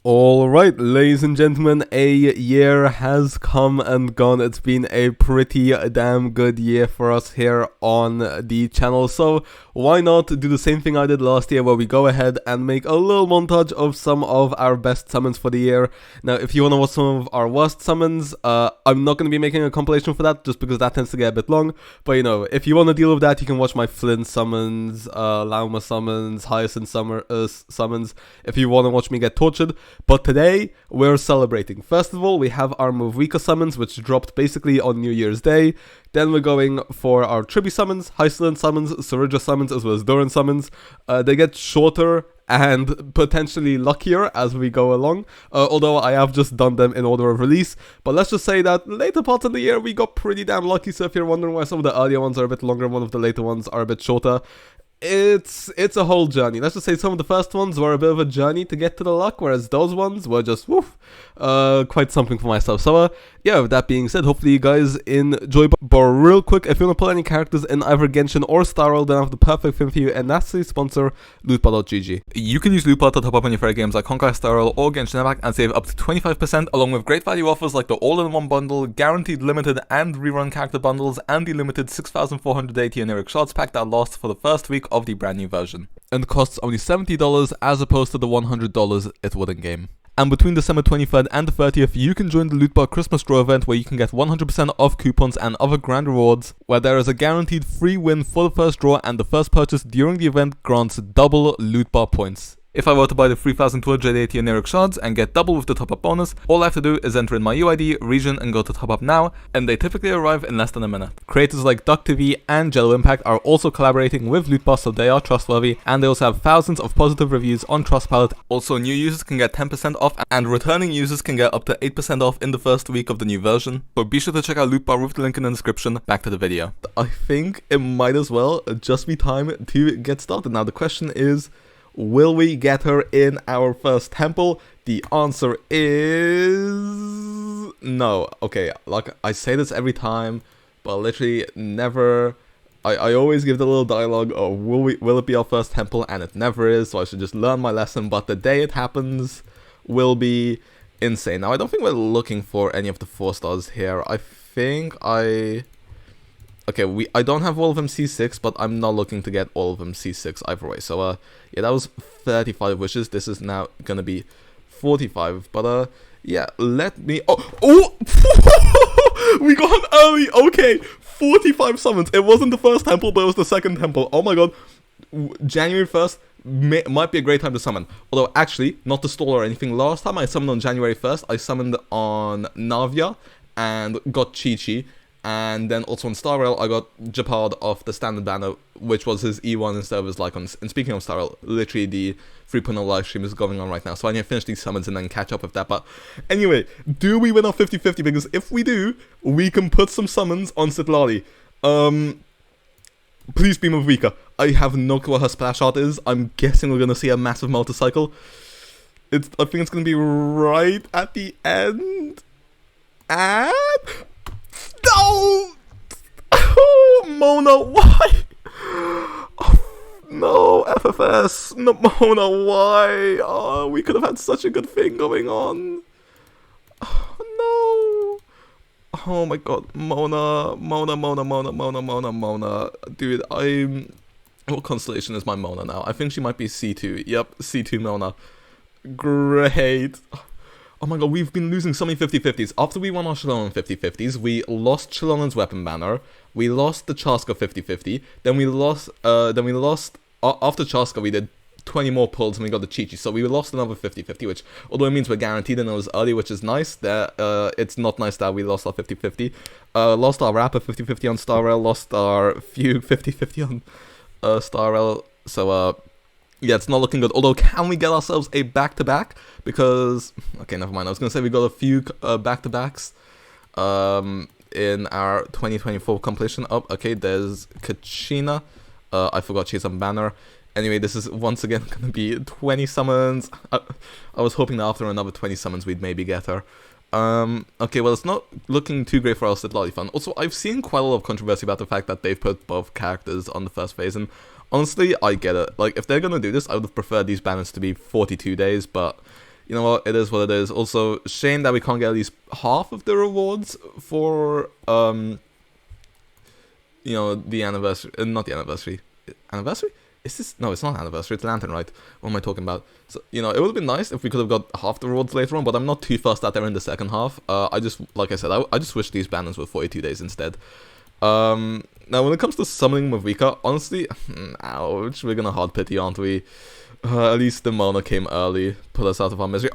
Alright, ladies and gentlemen, a year has come and gone. It's been a pretty damn good year for us here on the channel, so why not do the same thing I did last year, where we go ahead and make a little montage of some of our best summons for the year. Now, if you want to watch some of our worst summons, I'm not going to be making a compilation for that, just because that tends to get a bit long, but you know, if you want to deal with that, you can watch my Flynn summons, Lauma summons, Hyacinth summons, if you want to watch me get tortured. But today, we're celebrating. First of all, we have our Movika summons, which dropped basically on New Year's Day. Then we're going for our Tribi summons, Hyceland summons, Sarija summons, as well as Doran summons. They get shorter and potentially luckier as we go along, although I have just done them in order of release. But let's just say that later parts of the year, we got pretty damn lucky, so if you're wondering why some of the earlier ones are a bit longer and one of the later ones are a bit shorter, it's a whole journey. Let's just say some of the first ones were a bit of a journey to get to the luck, whereas those ones were just woof, quite something for myself. So yeah, with that being said, hopefully you guys enjoy. But real quick, if you want to pull any characters in either Genshin or Star Rail, then I have the perfect thing for you, and that's the sponsor, lootbar.gg. You can use Lootbar to top up on your favorite games like HONKAI, Star Rail, or Genshin Impact and save up to 25%, along with great value offers like the all-in-one bundle, guaranteed limited and rerun character bundles, and the limited 6,480 Oniric shards pack that lasts for the first week of the brand new version, and costs only $70 as opposed to the $100 it would in game. And between December 23rd and the 30th, you can join the Lootbar Christmas Draw event, where you can get 100% off coupons and other grand rewards, where there is a guaranteed free win for the first draw, and the first purchase during the event grants double Lootbar points. If I were to buy the 3,280 Oniric shards and get double with the top-up bonus, all I have to do is enter in my UID, region, and go to top up now, and they typically arrive in less than a minute. Creators like DuckTV and Jello Impact are also collaborating with Lootbar, so they are trustworthy, and they also have thousands of positive reviews on Trustpilot. Also, new users can get 10% off, and returning users can get up to 8% off in the first week of the new version. So be sure to check out Lootbar with the link in the description. Back to the video. I think it might as well just be time to get started. Now the question is, will we get her in our first temple? The answer is no. Okay, like I say this every time, but literally never. I always give the little dialogue of will it be our first temple, and it never is, so I should just learn my lesson. But the day it happens will be insane. Now I don't think we're looking for any of the 4 stars here. I think okay, I don't have all of them C6, but I'm not looking to get all of them C6 either way. So, yeah, that was 35 wishes. This is now gonna be 45. But, yeah, let me... Oh! We got an early... Okay, 45 summons. It wasn't the first temple, but it was the second temple. Oh my god. January 1st might be a great time to summon. Although, actually, not to stall or anything. Last time I summoned on January 1st, I summoned on Navia and got Chi-Chi. And then also on Star Rail, I got Japard off the standard banner, which was his E1 instead of his Lycons. And speaking of Star Rail, literally the 3.0 live stream is going on right now, so I need to finish these summons and then catch up with that. But anyway, do we win our 50-50? Because if we do, we can put some summons on Sitlali. Please be Movika. I have no clue what her splash art is. I'm guessing we're going to see a massive motorcycle. I think it's going to be right at the end. And... No! Oh, Mona, why? Oh, no, FFS. No, Mona, why? Oh, we could have had such a good thing going on. Oh, no. Oh my god, Mona. Dude, what constellation is my Mona now? I think she might be C2. Yep, C2 Mona. Great. Oh my god, we've been losing so many 50-50s. After we won our Shallonen 50-50s, we lost Shallonen's weapon banner, we lost the Chaska 50-50, then we lost, after Chaska we did 20 more pulls and we got the Chi-Chi, so we lost another 50-50, which, although it means we're guaranteed and it was early, which is nice, it's not nice that we lost our 50-50. Lost our Rapper 50-50 on Star Rail, lost our Fugue 50-50 on Star Rail, so, yeah, it's not looking good. Although, can we get ourselves a back-to-back? Because... Okay, never mind. I was going to say we got a few back-to-backs in our 2024 compilation. Oh, okay, there's Kachina. I forgot she's on banner. Anyway, this is once again going to be 20 summons. I was hoping that after another 20 summons we'd maybe get her. Okay, well, it's not looking too great for our Sitlali fun. Also, I've seen quite a lot of controversy about the fact that they've put both characters on the first phase, and honestly, I get it. Like, if they're gonna do this, I would have preferred these banners to be 42 days, but you know what, it is what it is. Also, shame that we can't get at least half of the rewards for, you know, the anniversary, not the anniversary. Anniversary? Is this? No, it's not anniversary, it's Lantern, right? What am I talking about? So, you know, it would have been nice if we could have got half the rewards later on, but I'm not too fussed that they're in the second half. I just, like I said, I just wish these banners were 42 days instead. Now, when it comes to summoning Mavrika, honestly, ouch, we're gonna hard pity, aren't we? At least the Mona came early, put us out of our misery.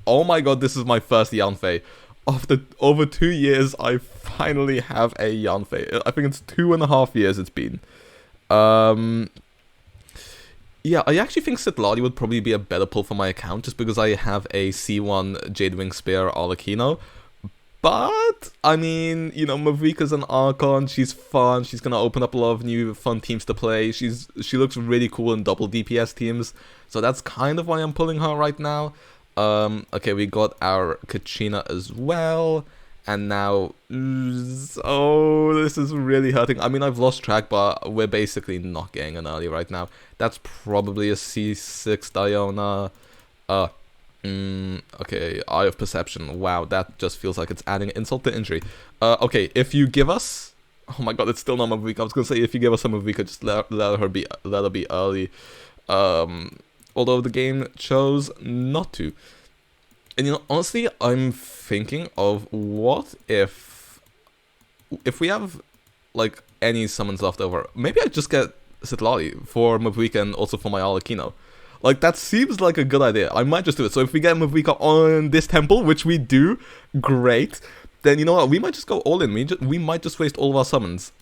Oh my god, this is my first Yanfei. After over 2 years, I finally have a Yanfei. I think it's 2.5 years it's been. Yeah, I actually think Citlali would probably be a better pull for my account, just because I have a C1 Jadewing Spear Arlecchino. But, I mean, you know, Mavrika's an Archon, she's fun, she's gonna open up a lot of new fun teams to play, she looks really cool in double DPS teams, so that's kind of why I'm pulling her right now. Okay, we got our Kachina as well, and now, oh, this is really hurting. I mean, I've lost track, but we're basically not getting an early right now. That's probably a C6 Diona. Okay, Eye of Perception. Wow, that just feels like it's adding insult to injury. Okay, if you give us... Oh my god, it's still not Mavrika. I was gonna say, if you give us a Mavrika, just let her be early. Although the game chose not to. And you know, honestly, I'm thinking of what if we have, like, any summons left over. Maybe I just get Citlali for Mavrika and also for my Arlecchino. Like, that seems like a good idea. I might just do it. So if we get Mavrika on this temple, which we do, great. Then, you know what, we might just go all in. We might just waste all of our summons.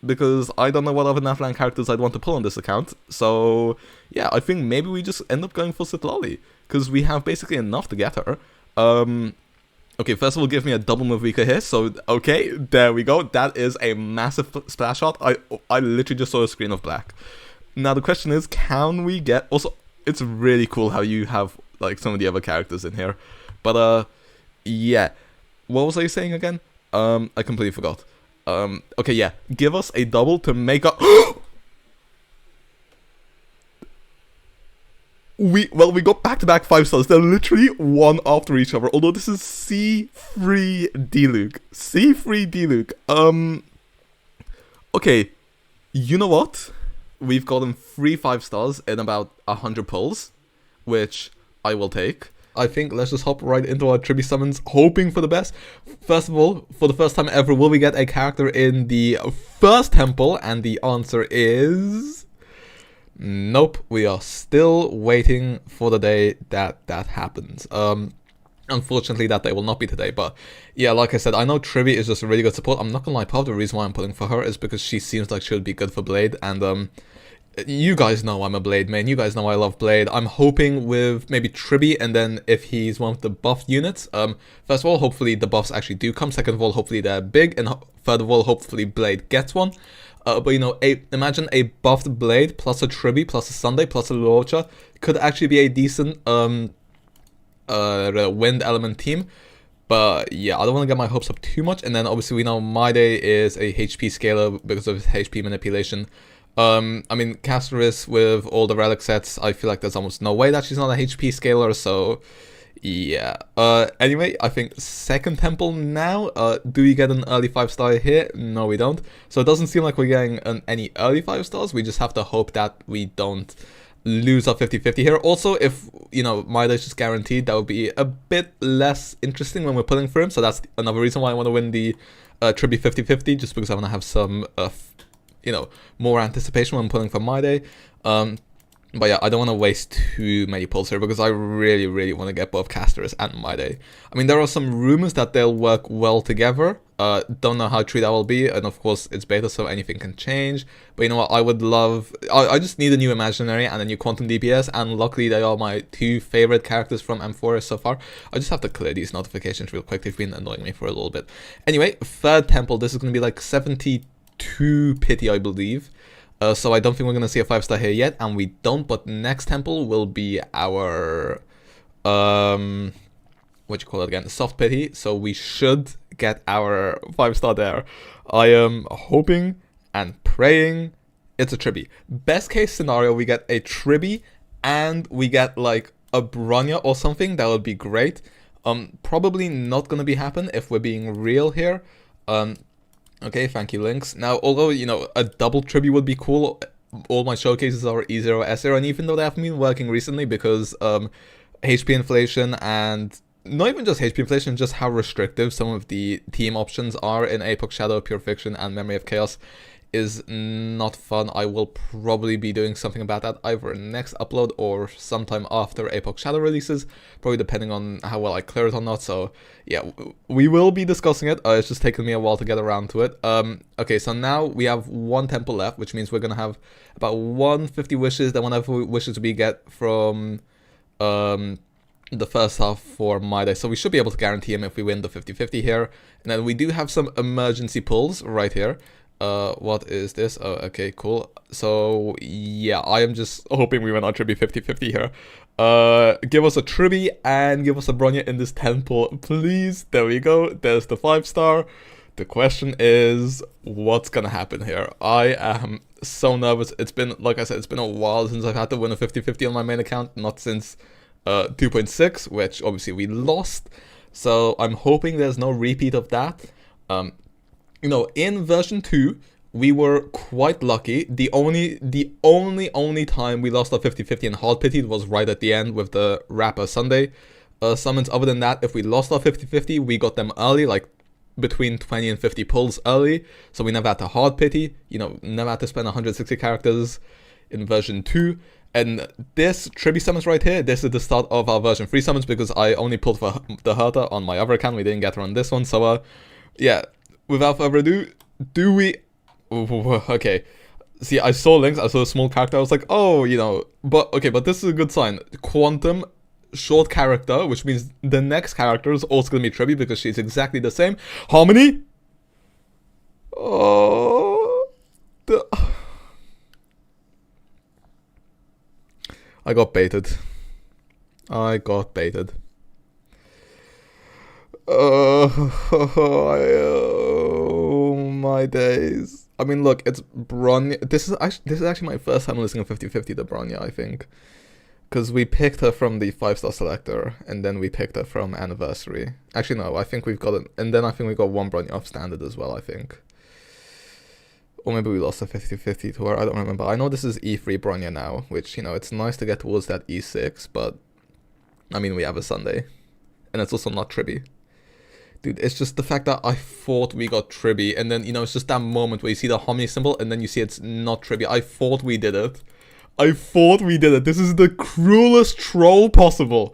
Because I don't know what other Nathland characters I'd want to pull on this account. So, yeah, I think maybe we just end up going for Citlali. Because we have basically enough to get her. Okay, first of all, give me a double Mavrika here. So, okay, there we go. That is a massive splash shot. I literally just saw a screen of black. Now, the question is, can we get... Also, it's really cool how you have, like, some of the other characters in here. But, yeah. What was I saying again? I completely forgot. Okay, yeah. Give us a double to make up... We got back-to-back 5 stars. They're literally one after each other. Although this is C3 Diluc. C3 Diluc. Okay. You know what? We've gotten 3 5 stars in about 100 pulls, which I will take. I think let's just hop right into our tribute summons, hoping for the best. First of all, for the first time ever, will we get a character in the first temple? And the answer is... Nope, we are still waiting for the day that happens. Unfortunately, that day will not be today, but yeah, like I said, I know Trivi is just a really good support. I'm not gonna lie, part of the reason why I'm pulling for her is because she seems like she would be good for Blade, and you guys know I'm a Blade main, you guys know I love Blade. I'm hoping with maybe Tribi, and then if he's one of the buffed units, first of all, hopefully the buffs actually do come, second of all, hopefully they're big, and third of all, hopefully Blade gets one. But you know, imagine a buffed Blade plus a Tribi plus a Sunday plus a Lorcha could actually be a decent wind element team. But yeah, I don't want to get my hopes up too much. And then obviously we know My Day is a HP scaler because of his HP manipulation. I mean, Castoris with all the relic sets, I feel like there's almost no way that she's not a HP scaler, so yeah. Anyway, I think second temple now. Do we get an early 5-star here? No, we don't. So it doesn't seem like we're getting any early 5 stars. We just have to hope that we don't lose our 50-50 here. Also, if, you know, My Day is just guaranteed, that would be a bit less interesting when we're pulling for him. So that's another reason why I want to win the Tribute 50-50, just because I want to have some, you know, more anticipation when I'm pulling for My Day. But yeah, I don't want to waste too many pulls here because I really, really want to get both Castoris and My Day. I mean, there are some rumors that they'll work well together. Don't know how true that will be, and of course it's beta, so anything can change. But you know what, I would love... I just need a new Imaginary and a new Quantum DPS, and luckily they are my 2 favorite characters from M4 so far. I just have to clear these notifications real quick, they've been annoying me for a little bit. Anyway, third temple, this is going to be like 72 pity, I believe. So I don't think we're going to see a 5-star here yet, and we don't, but next temple will be our, what you call it again, soft pity, so we should get our 5-star there. I am hoping and praying it's a Tribi. Best case scenario, we get a Tribi, and we get, like, a Bronya or something, that would be great. Probably not gonna be happen if we're being real here. Okay, thank you, Lynx. Now, although, you know, a double tribute would be cool, all my showcases are E0, S0, and even though they haven't been working recently because, HP inflation and not even just HP inflation, just how restrictive some of the team options are in Apex Shadow, Pure Fiction, and Memory of Chaos is not fun. I will probably be doing something about that either next upload or sometime after Apex Shadow releases, probably depending on how well I clear it or not. So yeah, we will be discussing it. It's just taken me a while to get around to it. Okay, so now we have one temple left, which means we're gonna have about 150 wishes. Then whatever wishes we get from the first half for my day. So we should be able to guarantee him if we win the 50-50 here. And then we do have some emergency pulls right here. What is this? Oh, okay, cool. So yeah, I am just hoping we win our Tribi 50-50 here. Give us a Tribi and give us a Bronya in this temple, please. There we go. There's the 5-star. The question is, what's gonna happen here? I am so nervous. It's been, like I said, it's been a while since I've had to win a 50-50 on my main account. Not since 2.6, which obviously we lost. So I'm hoping there's no repeat of that. You know, in version 2, we were quite lucky. The only time we lost our 50-50 and hard pitied was right at the end with the Rapper Sunday summons. Other than that, if we lost our 50-50, we got them early, like between 20 and 50 pulls early. So we never had to hard pity, you know, never had to spend 160 characters in version 2. And this Tribi summons right here, this is the start of our version 3 summons because I only pulled for the Herta on my other account. We didn't get her on this one. So, yeah. Without further ado, do we... Okay. See, I saw Lynx, I saw a small character, I was like, oh, you know... But, okay, but this is a good sign. Quantum, short character, which means the next character is also going to be Tribi because she's exactly the same. Harmony? Oh... I got baited. Oh my days. I mean, look, it's Bronya. This is actually my first time listening to 50-50 to Bronya, I think. Because we picked her from the 5-star selector, and then we picked her from Anniversary. Actually, no, I think we've got it. And then I think we got one Bronya off standard as well, I think. Or maybe we lost a 50-50 to her, I don't remember. I know this is E3 Bronya now, which, you know, it's nice to get towards that E6, but... I mean, we have a Sunday. And it's also not Tribi. Dude, it's just the fact that I thought we got Tribi, and then, you know, it's just that moment where you see the Harmony symbol, and then you see it's not Tribi. I thought we did it. This is the cruelest troll possible.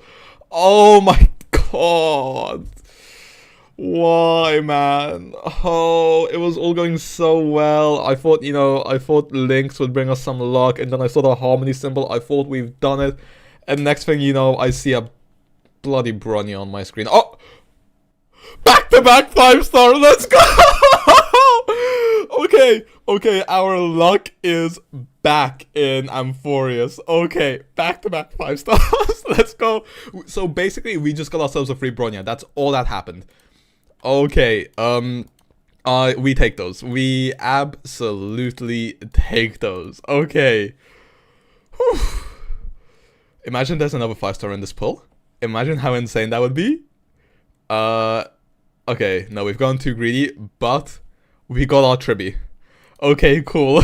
Oh my god. Why, man? Oh, it was all going so well. I thought, you know, Lynx would bring us some luck, and then I saw the Harmony symbol. I thought we've done it. And next thing you know, I see a bloody Bronya on my screen. Oh! Back-to-back 5-star, let's go! Okay, our luck is back in Amphorius. Okay, back-to-back 5 stars, let's go. So basically, we just got ourselves a free Bronya. That's all that happened. Okay, we take those. We absolutely take those. Okay. Whew. Imagine there's another 5-star in this pull. Imagine how insane that would be. Okay, no, we've gone too greedy, but we got our Tribi. Okay, cool.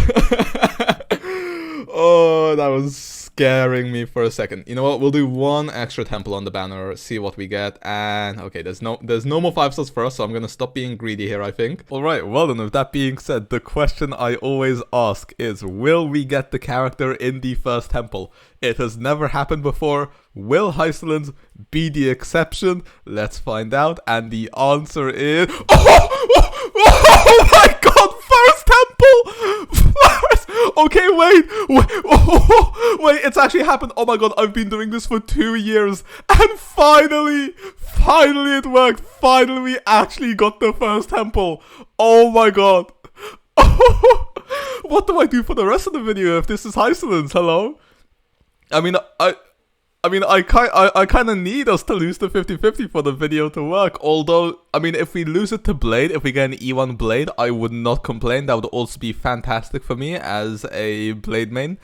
Oh, that was scaring me for a second. You know what? We'll do one extra temple on the banner, see what we get, and okay, there's no more 5-stars for us, so I'm gonna stop being greedy here, I think. Alright, well then, with that being said, the question I always ask is, will we get the character in the first temple? It has never happened before. Will Hysolins be the exception? Let's find out, and the answer is... Oh my god, first temple! Okay, wait, it's actually happened. Oh my god, I've been doing this for 2 years, and finally it worked. Finally, we actually got the first temple. Oh my god. What do I do for the rest of the video if this is Hysolins? Hello? I mean, I kind of need us to lose the 50-50 for the video to work. Although, I mean, if we lose it to Blade, if we get an E1 Blade, I would not complain. That would also be fantastic for me as a Blade main.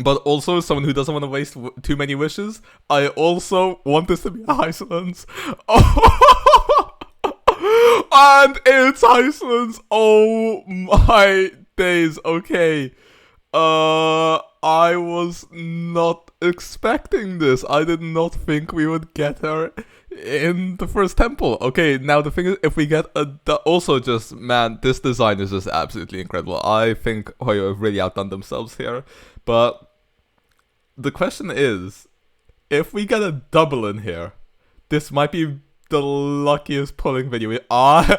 but also someone who doesn't want to waste too many wishes. I also want this to be a Iceland's. Oh, and it's Iceland's. Oh my days. Okay. I was not expecting this. I did not think we would get her in the first temple. Okay, now the thing is, if we get also just, man, this design is just absolutely incredible. I think Hoyo have really outdone themselves here. But the question is, if we get a double in here, this might be the luckiest pulling video. I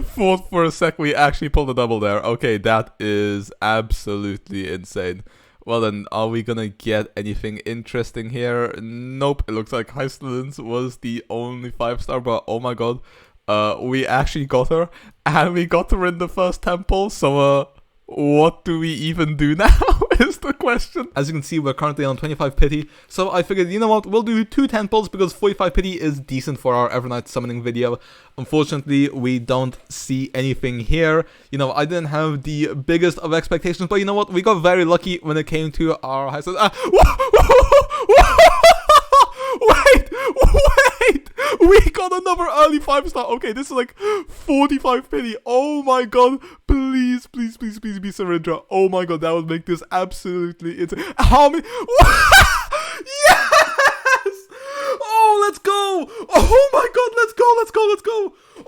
thought for a sec we actually pulled a double there. Okay, that is absolutely insane. Well then, are we gonna get anything interesting here? Nope, it looks like Heistlins was the only 5-star, but oh my god, we actually got her, and we got her in the first temple, so what do we even do now is the question. As you can see, we're currently on 25 pity, so I figured, you know what, we'll do 2 temples because 45 pity is decent for our Evernight summoning video. Unfortunately, we don't see anything here. You know, I didn't have the biggest of expectations, but you know what, we got very lucky when it came to our high. Wait! We got another early 5-star. Okay, this is like 45 pity. Oh my god. Please be Syringa. Oh my god, that would make this absolutely insane. How many? Yes! Oh, let's go! Oh my god, let's go!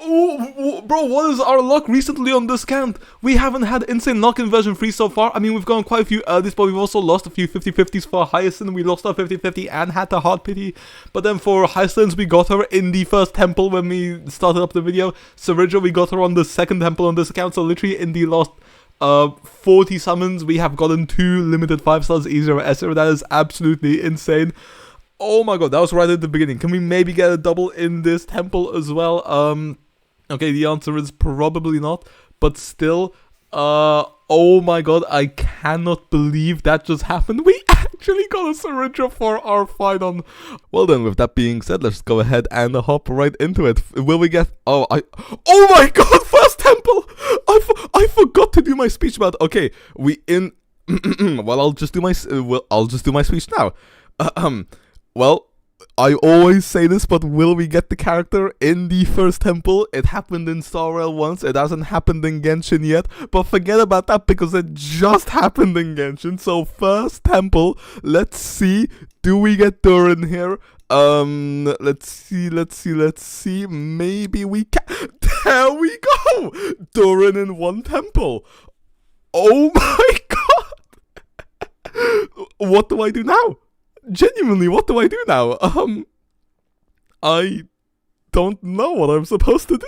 Oh, bro, what is our luck recently on this count? We haven't had insane luck in version 3 so far. I mean, we've gotten quite a few earlies, but we've also lost a few 50-50s for Hyacinth. We lost our 50-50 and had the hard pity. But then for Hyacinth, we got her in the first temple when we started up the video. Syringa, we got her on the second temple on this account. So literally in the last 40 summons, we have gotten 2 limited 5-stars, easier or Esser. That is absolutely insane. Oh my god, that was right at the beginning. Can we maybe get a double in this temple as well? Okay, the answer is probably not, but still, oh my god, I cannot believe that just happened. We actually got a Syringa for our fight on. Well then, with that being said, let's go ahead and hop right into it. Will we get? Oh my god, first temple! I forgot to do my speech about. Okay, well, I'll just do my speech now. Well, I always say this, but will we get the character in the first temple? It happened in Star Rail once, it hasn't happened in Genshin yet, but forget about that because it just happened in Genshin. So first temple, let's see, do we get Durin here? Let's see, maybe we can. There we go! Durin in 1 temple. Oh my god! What do I do now? Genuinely, what do I do now? I don't know what I'm supposed to do.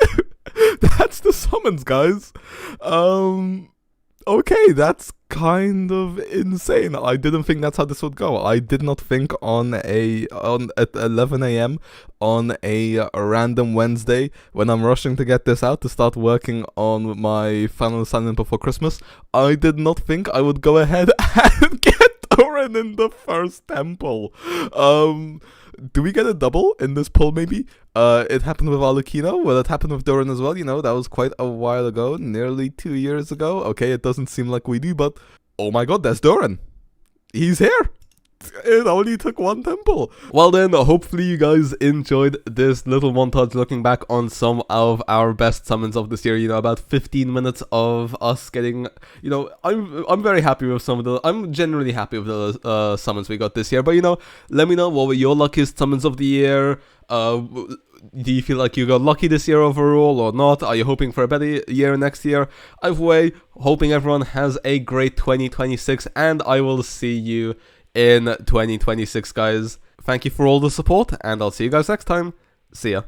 That's the summons, guys. Okay, that's kind of insane. I didn't think that's how this would go. I did not think at 11 a.m. on a random Wednesday when I'm rushing to get this out to start working on my final assignment before Christmas. I did not think I would go ahead and get Durin in the first temple. Do we get a double in this pull maybe? It happened with Alucino. Well, it happened with Durin as well. You know, that was quite a while ago, nearly 2 years ago. Okay, it doesn't seem like we do, but oh my god, that's Durin. He's here. It only took 1 temple. Well then, hopefully you guys enjoyed this little montage looking back on some of our best summons of this year. You know, about 15 minutes of us getting, you know, I'm very happy with some of the, I'm generally happy with the summons we got this year. But you know, let me know what were your luckiest summons of the year. Do you feel like you got lucky this year overall or not? Are you hoping for a better year next year? Either way, hoping everyone has a great 2026, and I will see you in 2026, guys. Thank you for all the support, and I'll see you guys next time. See ya.